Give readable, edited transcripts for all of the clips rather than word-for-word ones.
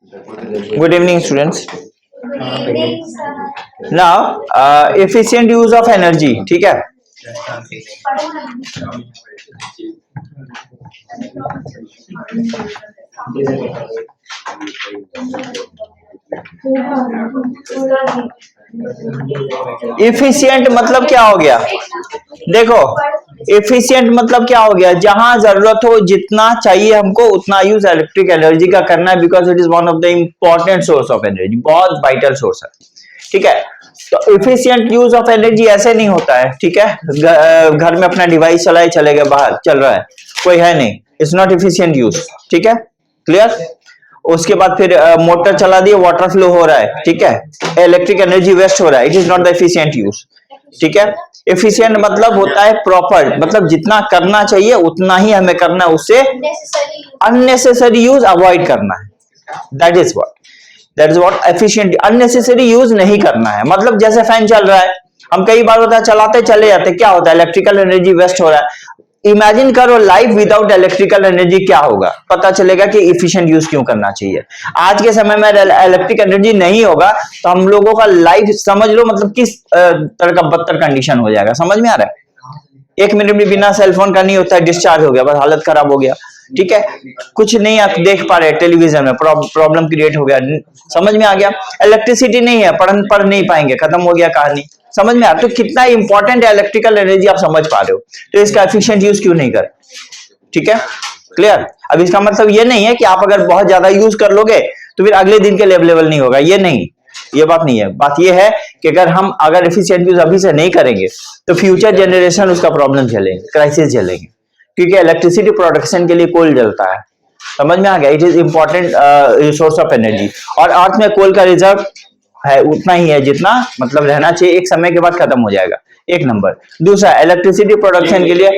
Good evening, students. Now, efficient use of energy. ठीक है. Efficient मतलब क्या हो गया? देखो, एफिशिएंट मतलब क्या हो गया? जहां जरूरत हो, जितना चाहिए हमको उतना यूज इलेक्ट्रिक एनर्जी का करना है, because it is one of the important source of energy, बहुत वाइटल सोर्स है. ठीक है. तो एफिशिएंट यूज ऑफ एनर्जी ऐसे नहीं होता है. ठीक है. घर में अपना डिवाइस चलाए चले गए, बाहर चल रहा है, कोई है नहीं, इट्स नॉट एफिशिएंट यूज. ठीक है, क्लियर. उसके बाद फिर मोटर चला दिए, वाटर फ्लो हो रहा है. ठीक है, इलेक्ट्रिक एनर्जी वेस्ट हो रहा है, it is not the efficient use. ठीक है. एफिशिएंट मतलब होता है प्रॉपर, मतलब जितना करना चाहिए उतना ही हमें करना है, उससे अननेसेसरी यूज अवॉइड करना है. That is what efficient. Unnecessary use नहीं करना है. मतलब जैसे फैन चल रहा है, हम कई बार होता है चलाते चले जाते, क्या होता है? इलेक्ट्रिकल एनर्जी वेस्ट हो रहा है. इमेजिन करो लाइफ विदाउट इलेक्ट्रिकल एनर्जी क्या होगा, पता चलेगा कि इफिशिएंट यूज क्यों करना चाहिए. आज के समय में इलेक्ट्रिक एनर्जी नहीं होगा तो हम लोगों का लाइफ समझ लो मतलब किस तरह का बदतर कंडीशन हो जाएगा. समझ में आ रहा है? 1 मिनट भी बिना सेलफोन का नहीं होता है, डिस्चार्ज हो गया, बस हालत खराब हो गया. ठीक है, कुछ नहीं आप देख पा रहे, टेलीविजन में प्रॉब्लम क्रिएट हो गया. समझ में आ गया? इलेक्ट्रिसिटी नहीं है, पढ़ नहीं पाएंगे, खत्म हो गया कहानी. समझ में आ? तो कितना इंपॉर्टेंट है इलेक्ट्रिकल एनर्जी, आप समझ पा रहे हो. तो इसका एफिशिएंट यूज क्यों नहीं कर. ठीक है, क्लियर. अब इसका मतलब ये नहीं है कि आप अगर बहुत ज्यादा यूज कर लोगे तो फिर अगले दिन के लेवल नहीं होगा, ये नहीं, ये बात नहीं है. बात ये है कि अगर एफिशिएंट यूज अभी से नहीं करेंगे तो फ्यूचर जनरेशन उसका प्रॉब्लम झेलेंगे, क्राइसिस झेलेंगे, क्योंकि इलेक्ट्रिसिटी प्रोडक्शन के लिए कोल जलता है. समझ में आ गया? It is important source of energy. और अर्थ में कोल का रिजर्व है उतना ही है जितना मतलब रहना चाहिए, एक समय के बाद खत्म हो जाएगा. एक नंबर. दूसरा, इलेक्ट्रिसिटी प्रोडक्शन के लिए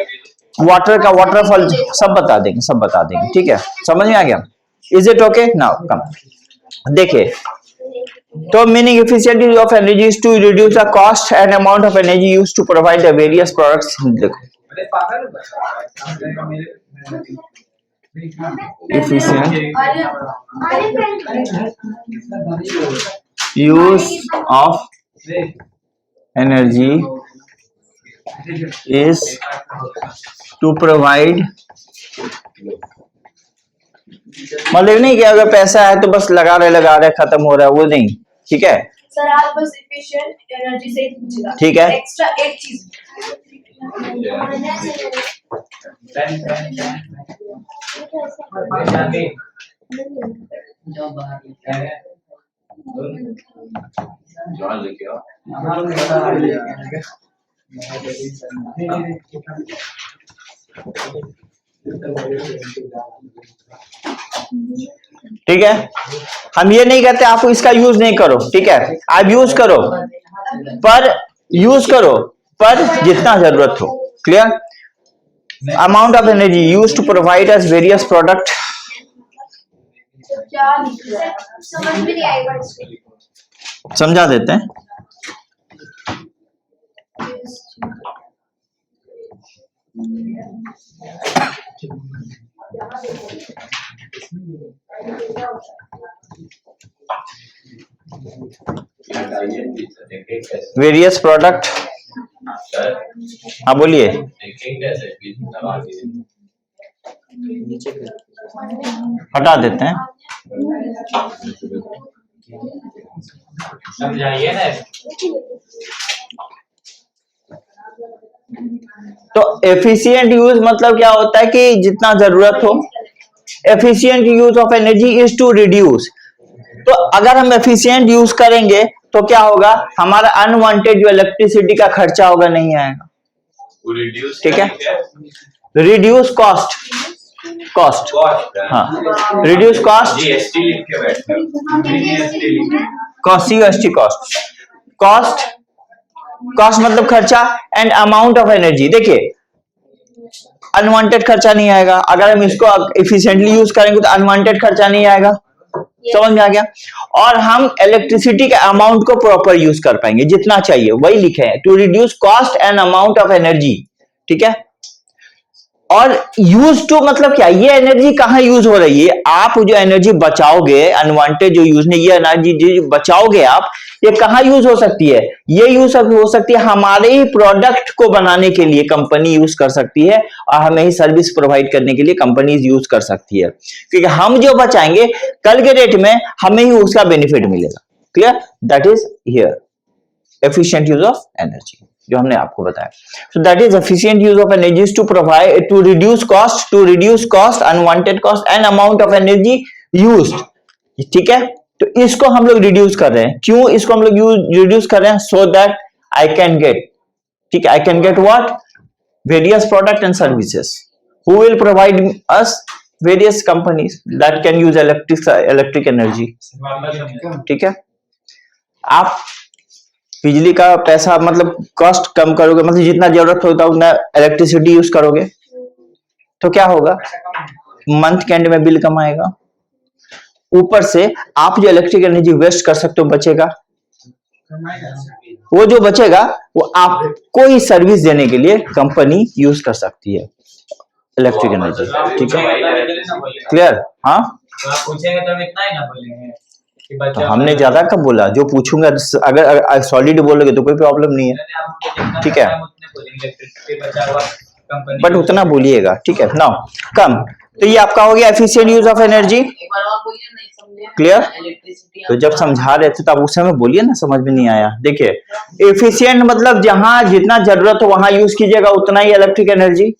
वाटर का वाटरफॉल सब बता देंगे. ठीक है, समझ में आ गया? Is it okay? Now come देखिए. तो meaning efficient use of energy is to reduce the cost and amount of energy used to provide the various products. देखो, efficient use of energy is to provide, मतलब नहीं कि अगर पैसा है तो बस लगा रहे खत्म हो रहा है, वो नहीं. ठीक है सर, आप बस एफिशिएंट एनर्जी से पूछिएगा. ठीक है, एक्स्ट्रा एक चीज ठीक है. हम ये नहीं कहते आप इसका यूज नहीं करो. ठीक है, आप यूज करो, पर जितना जरूरत हो. Clear. Amount of energy use to provide us various product. समझ में नहीं आएगा, समझा देते हैं. Various product. हाँ बोलिए. हटा देते हैं. समझाइए ना. तो एफिशिएंट यूज मतलब क्या होता है कि जितना जरूरत हो. Efficient use of energy is to reduce. तो अगर हम एफिशिएंट यूज करेंगे तो क्या होगा? हमारा अनवांटेड जो इलेक्ट्रिसिटी का खर्चा होगा नहीं आएगा. ठीक है, रिड्यूस कॉस्ट. हाँ, रिड्यूस कॉस्ट. कॉस्ट मतलब खर्चा. And amount of energy. देखिए, अनवांटेड खर्चा नहीं आएगा. अगर हम इसको एफिशिएंटली यूज करेंगे तो अनवांटेड खर्चा नहीं आएगा. समझ में आ गया? और हम इलेक्ट्रिसिटी के अमाउंट को प्रॉपर यूज कर पाएंगे, जितना चाहिए वही लिखे हैं, to reduce cost and amount of energy. ठीक है, और यूज टू मतलब क्या, ये एनर्जी कहाँ यूज हो रही है, आप जो एनर्जी बचाओगे, अनवांटेड जो यूज नहीं, ये एनर्जी जो बचाओगे आप, ये कहाँ यूज हो सकती है, ये यूज हो सकती है हमारे ही प्रोडक्ट को बनाने के लिए कंपनी यूज कर सकती है, और हमें ही सर्विस प्रोवाइड करने के लिए कंपनीज यूज कर सकती है, क्योंकि हम जो बचाएंगे कल के डेट में हमें ही उसका बेनिफिट मिलेगा। Clear, that is here efficient use of energy जो हमने आपको बताया। So that is efficient use of energy to provide to reduce cost unwanted cost and amount of energy used. ठीक है, तो इसको हम लोग रिड्यूस कर रहे हैं, क्यों इसको हम लोग रिड्यूस कर रहे हैं, so that I can get, ठीक है, I can get what, various product and services, who will provide us various companies that can use electric energy. ठीक है, आप बिजली का पैसा मतलब कॉस्ट कम करोगे, मतलब जितना जरूरत होता है उतना इलेक्ट्रिसिटी यूज करोगे, तो क्या होगा, मंथ के एंड में बिल कम आएगा, ऊपर से आप जो इलेक्ट्रिक एनर्जी वेस्ट कर सकते हो बचेगा, वो जो बचेगा वो आपको ही सर्विस देने के लिए कंपनी यूज कर सकती है इलेक्ट्रिक एनर्जी। ठीक है, क्लियर, हाँ, पूछेंगे तो इतना ही ना बोलेंगे। तो हमने ज्यादा कब बोला, जो पूछूंगा अगर सॉलिड बोलोगे तो कोई प्रॉब्लम नहीं है। ठीक है, बट उतना बोलिएगा। ठीक है, नाउ कम, तो ये आपका हो गया efficient use of energy. Clear, तो जब समझा रहे थे तब उस समय बोलिए ना, समझ में नहीं आया। देखिए, एफिशिएंट मतलब जहां जितना जरूरत हो वहां यूज कीजिएगा उतना ही इलेक्ट्रिक एनर्जी,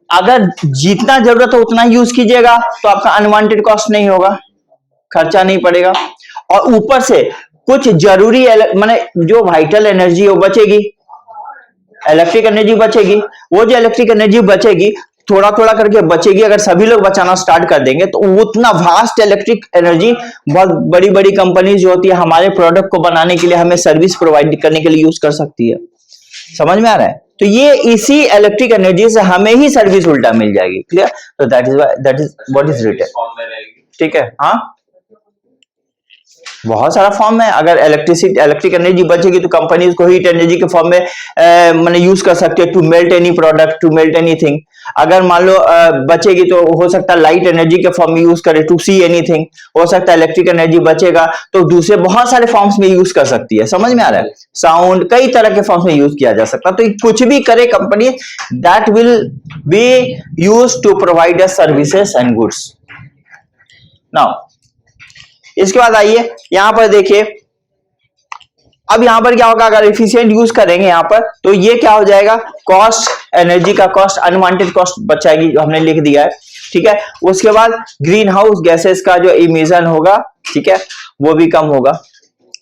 अगर जितना जरूरत हो उतना यूज कीजिएगा तो आपका अनवांटेड कॉस्ट नहीं होगा, खर्चा नहीं पड़ेगा, और ऊपर से कुछ जरूरी माने जो वाइटल एनर्जी वो बचेगी, इलेक्ट्रिक एनर्जी बचेगी, वो जो इलेक्ट्रिक एनर्जी बचेगी थोड़ा थोड़ा करके बचेगी, अगर सभी लोग बचाना स्टार्ट कर देंगे तो उतना वास्ट इलेक्ट्रिक एनर्जी बहुत बड़ी बड़ी कंपनी जो होती है हमारे प्रोडक्ट को बनाने के लिए, हमें सर्विस प्रोवाइड करने के लिए यूज कर सकती है। समझ में आ रहा है, तो ये इसी इलेक्ट्रिक एनर्जी से हमें ही सर्विस उल्टा मिल जाएगी। क्लियर, तो that is what is written. ठीक है, हाँ, बहुत सारा फॉर्म है, अगर इलेक्ट्रिक एनर्जी बचेगी तो कंपनीज को हीट एनर्जी के फॉर्म में मैंने यूज कर सकते हैं, to melt any product, to melt anything. अगर मान लो बचेगी तो हो सकता है लाइट एनर्जी के फॉर्म में यूज करे, टू सी एनीथिंग। हो सकता है इलेक्ट्रिक एनर्जी बचेगा तो दूसरे बहुत सारे फॉर्म्स में यूज कर सकती है। समझ में आ रहा है, साउंड, कई तरह के फॉर्म्स में यूज किया जा सकता है। तो कुछ भी करे company, that will be use to provide us services and goods. Now इसके बाद आइए यहां पर देखिए, अब यहां पर क्या होगा, अगर एफिशिएंट यूज करेंगे यहां पर तो ये क्या हो जाएगा, कॉस्ट, एनर्जी का कॉस्ट, अनवांटेड कॉस्ट बचाएगी, जो हमने लिख दिया है। ठीक है, उसके बाद ग्रीन हाउस गैसेस का जो इमिशन होगा, ठीक है, वो भी कम होगा।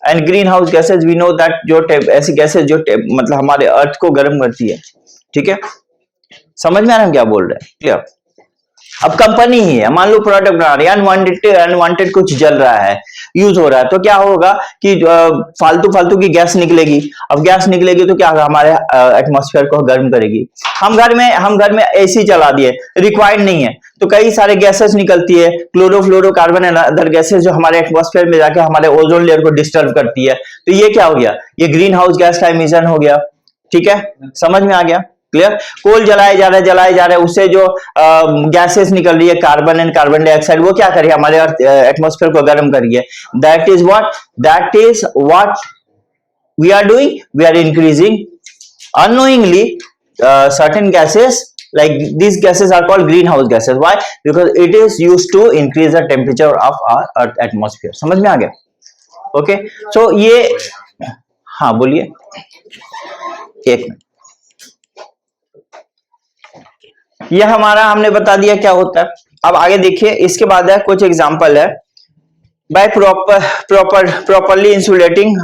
And greenhouse gases we know that, जो ऐसी गैसेस जो मतलब हमारे अर्थ को गर्म करती है। ठीक है, समझ में आ रहा है क्या बोल रहे हैं, क्लियर। अब कंपनी ही है, मान लो प्रोडक्ट बना रही है, अनवांटेड कुछ जल रहा है, यूज हो रहा है, तो क्या होगा कि फालतू की गैस निकलेगी। अब गैस निकलेगी तो क्या होगा, हमारे एटमॉस्फेयर को गर्म करेगी। हम घर में एसी चला दिए, रिक्वायर्ड नहीं है, तो कई सारे गैसेस निकलती है, क्लोरोफ्लोरोकार्बन एंड अदर गैसेस, जो हमारे एटमॉस्फेयर में जाके हमारे ओजोन लेयर को डिस्टर्ब करती है। तो ये क्या हो गया, ये ग्रीन हाउस गैस का इमिशन हो गया। ठीक है, समझ में आ गया, क्लियर। कोल जलाए जा रहे हैं, उससे जो गैसेस निकल रही है, कार्बन एंड कार्बन डाइऑक्साइड, वो क्या कर रही है, हमारे एटमॉस्फेयर को गर्म कर रही है। That is what we are doing, we are increasing unknowingly certain gases, like these gases are called greenhouse gases. Why? Because it is used to increase the temperature of our earth atmosphere. समझ में आ गया, okay. सो ये, हाँ बोलिए, एक minute, ये हमारा हमने बता दिया क्या होता है। अब आगे देखिए, इसके बाद है कुछ एग्जांपल है। By properly insulating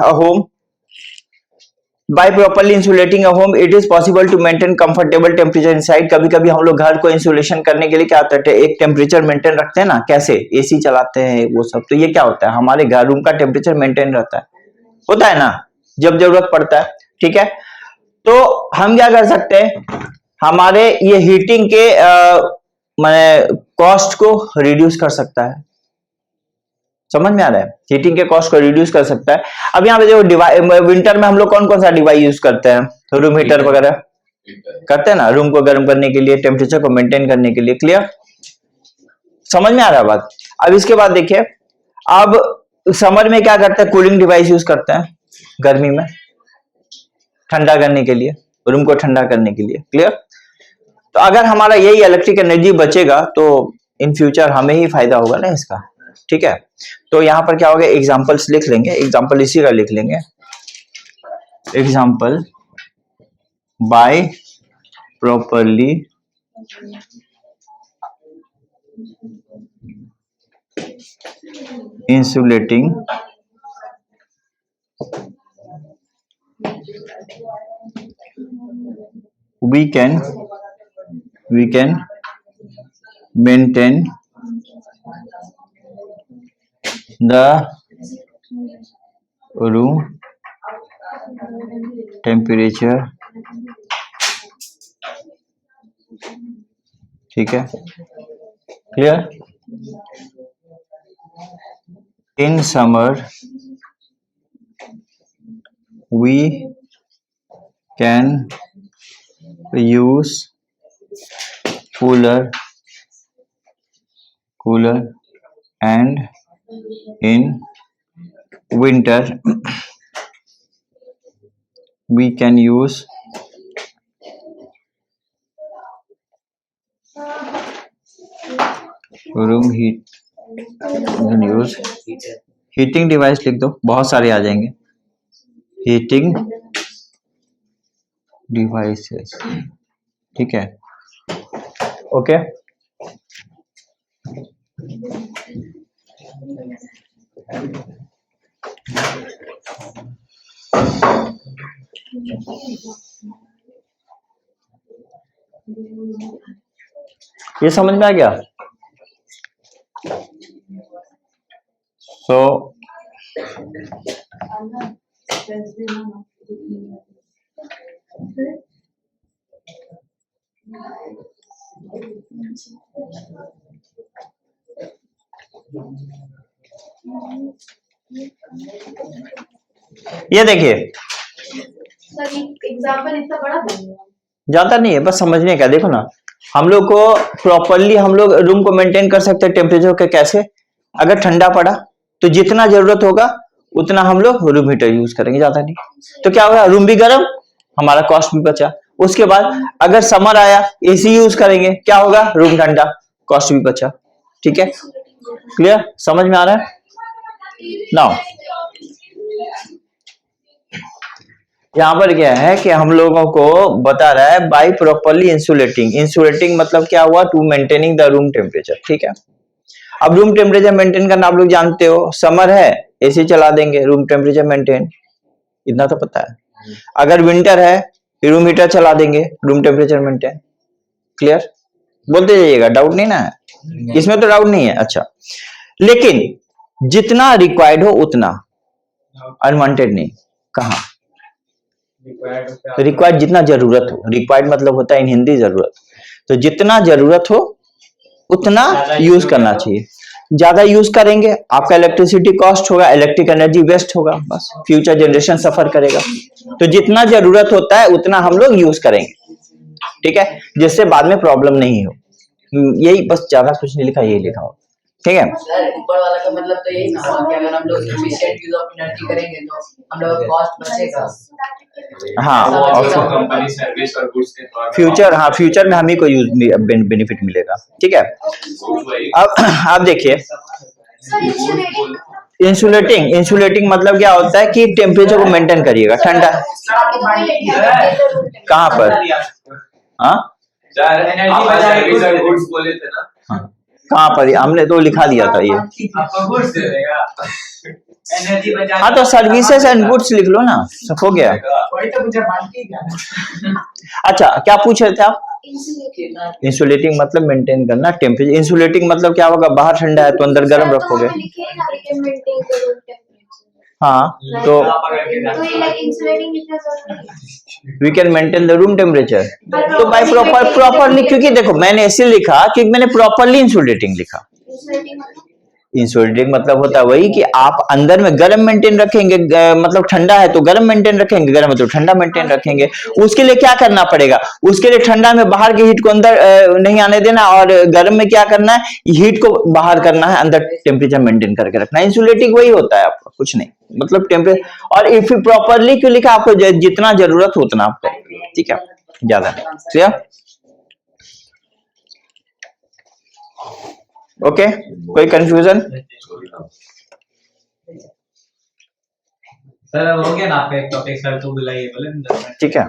a home, it is possible to maintain comfortable temperature inside। कभी कभी हम लोग घर को इंसुलेशन करने के लिए क्या होता है, एक टेम्परेचर मेंटेन रखते हैं ना, कैसे, एसी चलाते हैं वो सब। तो ये क्या होता है, हमारे घर रूम का टेम्परेचर मेंटेन रहता है, होता है ना, जब जरूरत पड़ता है। ठीक है, तो हम क्या कर सकते हैं, हमारे ये हीटिंग के माने कॉस्ट को रिड्यूस कर सकता है। समझ में आ रहा है, हीटिंग के कॉस्ट को रिड्यूस कर सकता है। अब यहाँ पे जो विंटर में हम लोग कौन कौन सा डिवाइस यूज करते हैं, रूम हीटर वगैरह, करते हैं ना, रूम को गर्म करने के लिए, टेम्परेचर को मेंटेन करने के लिए। क्लियर, समझ में आ रहा है बात। अब इसके बाद देखिए, अब समर में क्या करते हैं, कूलिंग डिवाइस यूज करते हैं, गर्मी में ठंडा करने के लिए, रूम को ठंडा करने के लिए। क्लियर, तो अगर हमारा यही इलेक्ट्रिक एनर्जी बचेगा तो इन फ्यूचर हमें ही फायदा होगा ना इसका। ठीक है, तो यहां पर क्या होगा, एग्जांपल्स लिख लेंगे, एग्जांपल इसी का लिख लेंगे, example by properly insulating we can maintain the room temperature। ठीक है, क्लियर। In summer we can use cooler and in winter we can use room heat, use heating device लिख दो, बहुत सारे आ जाएंगे, हीटिंग डिवाइसेस। ठीक है, ओके। ये समझ में आ गया। So ये देखिए, सर एग्जाम्पल इतना बड़ा नहीं ज्यादा नहीं है, बस समझने का। देखो ना, हम लोग को प्रॉपरली हम लोग रूम को मेंटेन कर सकते हैं टेम्परेचर के। कैसे, अगर ठंडा पड़ा तो जितना जरूरत होगा उतना हम लोग रूम हीटर यूज करेंगे, ज्यादा नहीं। तो क्या होगा, रूम भी गर्म, हमारा कॉस्ट भी बचा। उसके बाद अगर समर आया, एसी यूज करेंगे, क्या होगा, रूम ठंडा, कॉस्ट भी बचा। ठीक है, क्लियर, समझ में आ रहा है। नाउ यहाँ पर क्या है कि हम लोगों को बता रहा है बाय प्रॉपरली इंसुलेटिंग। इंसुलेटिंग मतलब क्या हुआ, to maintaining the room temperature. ठीक है, अब रूम टेम्परेचर मेंटेन करना आप लोग जानते हो, समर है एसी चला देंगे, रूम टेम्परेचर मेंटेन, इतना तो पता है। अगर विंटर है रूम हीटर चला देंगे, रूम टेम्परेचर मेंटेन। क्लियर, बोलते जाइएगा, डाउट नहीं ना है इसमें, तो डाउट नहीं है। अच्छा, लेकिन जितना रिक्वायर्ड हो उतना, अनवांटेड नहीं। कहा रिक्वायर्ड, जितना जरूरत हो। रिक्वायर्ड मतलब होता है इन हिंदी जरूरत, तो जितना जरूरत हो उतना यूज करना चाहिए। ज्यादा यूज करेंगे आपका इलेक्ट्रिसिटी कॉस्ट होगा, इलेक्ट्रिक एनर्जी वेस्ट होगा, बस फ्यूचर जनरेशन सफर करेगा। तो जितना जरूरत होता है उतना हम लोग यूज करेंगे, ठीक है, जिससे बाद में प्रॉब्लम नहीं हो। यही बस, ज्यादा कुछ नहीं लिखा, यही लिखा हो। ठीक है, सर ऊपर वाला का मतलब तो यही ना कि अगर हम लोग एफिशिएंट यूज ऑफ एनर्जी करेंगे तो हम लोग का कॉस्ट बचेगा। हाँ, और कंपनी सर्विस और गुड्स के फ्यूचर, हाँ फ्यूचर में हम ही को यूज बेनिफिट मिलेगा। ठीक है, अब आप देखिए, इंसुलेटिंग, इंसुलेटिंग मतलब क्या होता है कि टेम्परेचर को मेंटेन करिएगा, ठंडा। कहाँ पर, हाँ एनर्जी सर्विस और गुड्स बोले थे ना, कहाँ पर, हमने तो लिखा दिया था ये। आपको गुड्स दे देगा, एनर्जी बचा। हाँ तो सर्विसेज एंड गुड्स लिख लो ना, सब हो गया। वही तो मुझे मानती है। अच्छा, क्या पूछ रहे थे आप। इंसुलेटिंग मतलब मेंटेन करना टेम्परेचर। इंसुलेटिंग मतलब क्या होगा, बाहर ठंडा है तो अंदर गर्म रखोगे। हाँ, तो we can maintain the room temperature. तो बाय प्रॉपरली, क्योंकि देखो मैंने ऐसे लिखा कि मैंने प्रॉपरली इंसुलेटिंग लिखा। इंसुलेटिंग मतलब होता है वही कि आप अंदर में गर्म मेंटेन रखेंगे, मतलब ठंडा है तो गर्म मेंटेन रखेंगे, गर्म है तो ठंडा मेंटेन रखेंगे। उसके लिए क्या करना पड़ेगा, उसके लिए ठंडा में बाहर की हीट को अंदर नहीं आने देना, और गर्म में क्या करना है, हीट को बाहर करना है, अंदर टेम्परेचर मेंटेन करके रखना है। इंसुलेटिंग वही होता है आपका, कुछ नहीं, मतलब टेम्परेचर। और इफ प्रॉपरली क्यों लिखा, आपको जितना जरूरत हो उतना आप करेंगे, ठीक है, ज्यादा क्लियर। ओके, कोई कंफ्यूजन? सर हो गया ना आपका एक टॉपिक, सर तो बुलाइए बोले ना 10 मिनट। ठीक है,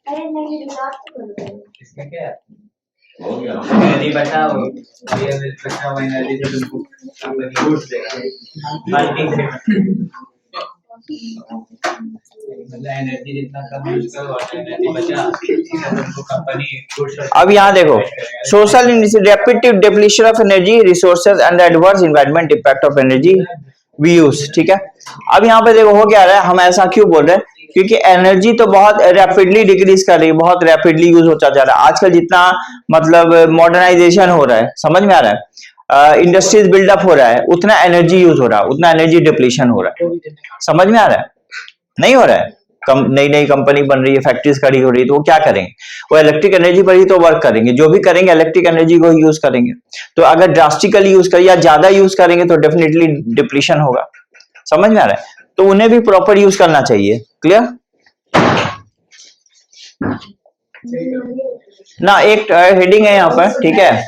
अरे नहीं बात तो करो। इसमें क्या है? हो गया एनर्जी बचाओ, ये बचा हुआ एनर्जी तो तुमको कंपनी गुड्स देगा मल्टी मतलब एनर्जी जितना कम यूज करो और एनर्जी बचा तुमको कंपनी गुड्स। अब यहाँ देखो, social rapid depletion of energy resources and adverse environment impact of energy we use, ठीक है। अब यहाँ पे देखो हो क्या रहा है, हम ऐसा क्यों बोल रहे हैं, क्योंकि एनर्जी तो बहुत रैपिडली डिक्रीज कर रही है, बहुत रैपिडली यूज होता जा रहा है आजकल। जितना मतलब मॉडर्नाइजेशन हो रहा है, समझ में आ रहा है, इंडस्ट्रीज बिल्डअप हो रहा है, उतना एनर्जी यूज हो रहा है, उतना एनर्जी डिप्लीशन हो रहा है, समझ में आ रहा है? नहीं हो रहा है, नई नई कंपनी बन रही है, फैक्ट्रीज खड़ी हो रही है, तो वो क्या करेंगे, वो इलेक्ट्रिक एनर्जी पर ही तो वर्क करेंगे, जो भी करेंगे इलेक्ट्रिक एनर्जी को यूज करेंगे। तो अगर ड्रास्टिकली यूज करें या ज्यादा यूज करेंगे तो डेफिनेटली डिप्लीशन होगा, समझ में आ रहा है? तो उन्हें भी प्रॉपर यूज करना चाहिए, क्लियर ना। एक हेडिंग है यहाँ पर, ठीक है,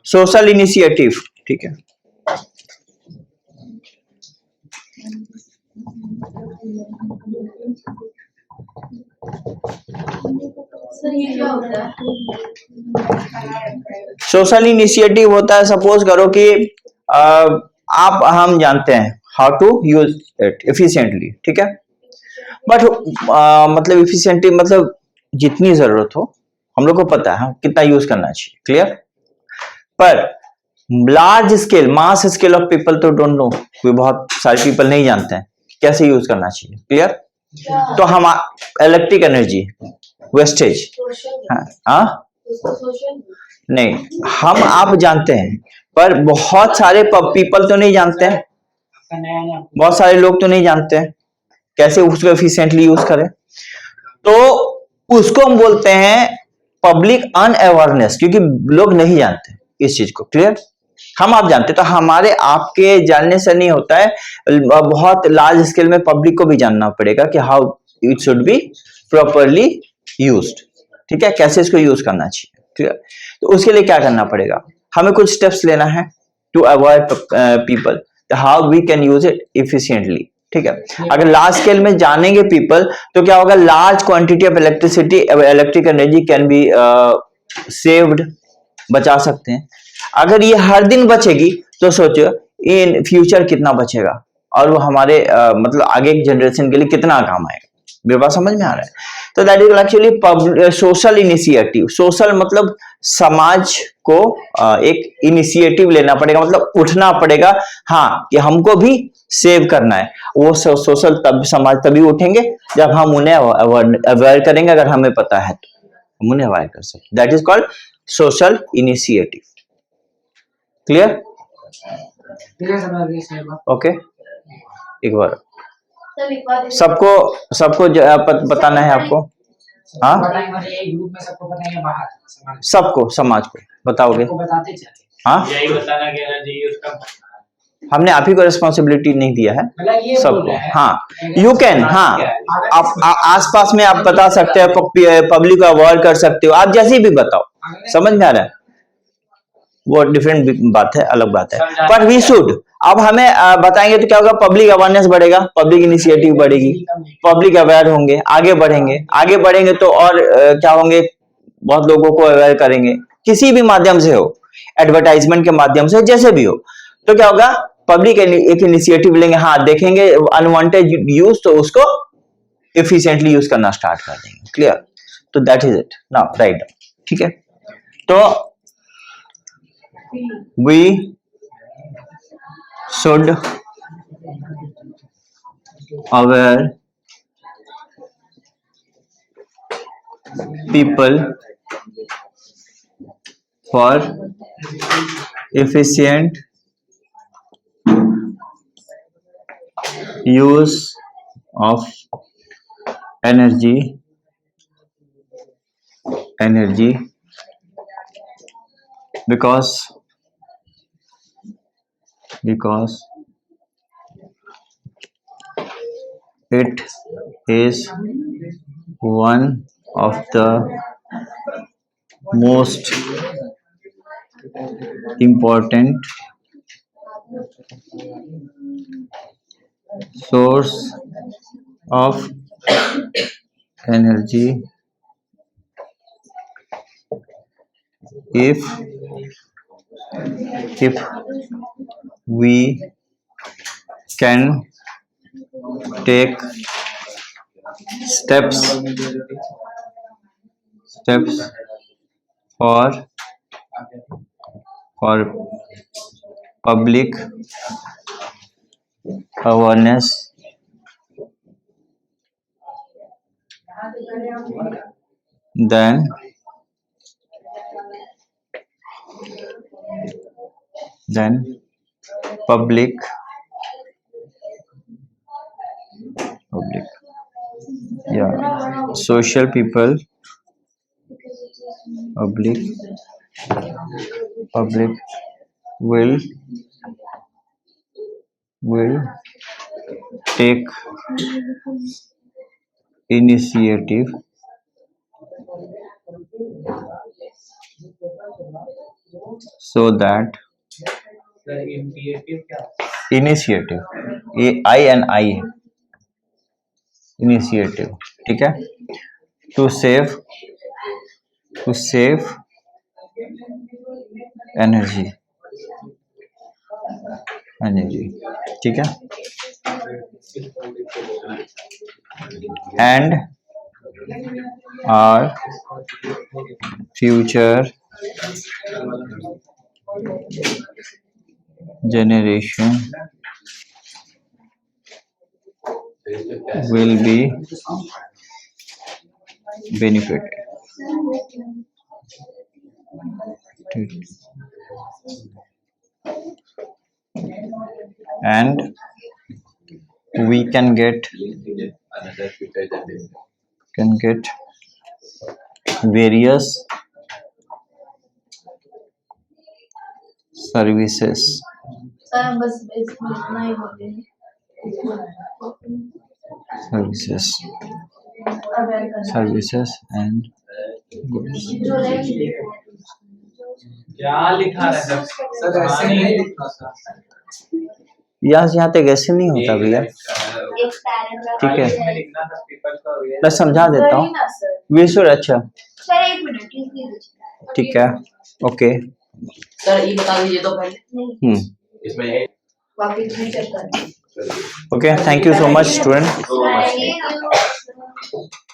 सोशल इनिशिएटिव, ठीक है। सर ये क्या होता है? सोशल इनिशिएटिव होता है, सपोज करो कि आप हम जानते हैं how to use it efficiently, ठीक है, बट मतलब एफिशिएंटली मतलब जितनी जरूरत हो, हम लोग को पता है कितना यूज करना चाहिए, क्लियर। पर large scale mass scale of people तो डोंट नो, कोई बहुत सारे पीपल नहीं जानते हैं कैसे यूज करना चाहिए, क्लियर। तो हम इलेक्ट्रिक एनर्जी वेस्टेज, हाँ सोशल नहीं, हम आप जानते हैं, पर बहुत सारे पीपल तो नहीं जानते हैं, बहुत सारे लोग तो नहीं जानते हैं कैसे उसको एफिशिएंटली यूज करें। तो उसको हम बोलते हैं पब्लिक अनअवेयरनेस, क्योंकि लोग नहीं जानते इस चीज को, क्लियर। हम आप जानते, तो हमारे आपके जानने से नहीं होता है, बहुत लार्ज स्केल में पब्लिक को भी जानना पड़ेगा कि how it should be properly used, ठीक है, कैसे इसको यूज करना चाहिए, क्लियर। तो उसके लिए क्या करना पड़ेगा, हमें कुछ स्टेप्स लेना है to avoid people, how we can use it efficiently, ठीक है। अगर लार्ज स्केल में जानेंगे पीपल तो क्या होगा, large quantity of electricity electric energy can be saved, बचा सकते हैं। अगर ये हर दिन बचेगी तो सोचो इन फ्यूचर कितना बचेगा, और वो हमारे मतलब आगे एक जनरेशन के लिए कितना काम आएगा। मेरे पास समझ में आ रहा है? तो that is actually social initiative. Social मतलब समाज को एक इनिशिएटिव लेना पड़ेगा, मतलब उठना पड़ेगा, हाँ कि हमको भी सेव करना है। वो सोशल तब समाज तभी उठेंगे जब हम उन्हें अवेयर करेंगे, अगर हमें पता है तो हम उन्हें अवेयर कर सकते। That is called social initiative, clear. Okay, एक बार सर लिखवा दीजिए। सबको बताना है आपको, हाँ सबको समाज को बताओगे, हाँ यही बताना कि एनर्जी यूज कम, हमने आप ही को रिस्पॉन्सिबिलिटी नहीं दिया है सबको, हाँ यू कैन, हाँ आप आसपास में आप बता सकते हो, पब्लिक को अवॉइड कर सकते हो, आप जैसे भी बताओ, समझ में आ रहा है, वो डिफरेंट बात है, अलग बात है, पर वी शुड। अब हमें बताएंगे तो क्या होगा, पब्लिक अवेयरनेस बढ़ेगा, पब्लिक इनिशिएटिव बढ़ेगी, पब्लिक अवेयर होंगे, आगे बढ़ेंगे तो और क्या होंगे, बहुत लोगों को अवेयर करेंगे, किसी भी माध्यम से हो, एडवर्टाइजमेंट के माध्यम से, जैसे भी हो, तो क्या होगा, पब्लिक एक इनिशिएटिव लेंगे, हाँ देखेंगे अनवांटेड यूज, तो उसको एफिशिएंटली यूज करना स्टार्ट कर देंगे, क्लियर। तो that is it now, right, ठीक है। तो we should aware people for efficient use of energy because it is one of the most important source of energy if we can take steps for public awareness, then public social people public will take initiative so that sir initiative क्या होता initiative I initiative, ठीक है, to save energy, ठीक है, and our future generation will be benefited. And we can get various services sir बस इसमें इतना ही बोलते हैं अवेयर करना services and goods. जो रहेंगे क्या लिखा है सर सर ऐसे नहीं लिखना सर यहाँ तक ऐसे नहीं होता भैया, एक पैराग्राफ ठीक है, इसमें लिखना था पेपर का मैं समझा देता हूँ ना सर विश्व अच्छा, सर एक मिनट प्लीज ठीक है, ओके, सर ये बता दीजिए तो पहले नहीं इसमें बाकी चेक कर okay, thank you so much student. Thank you.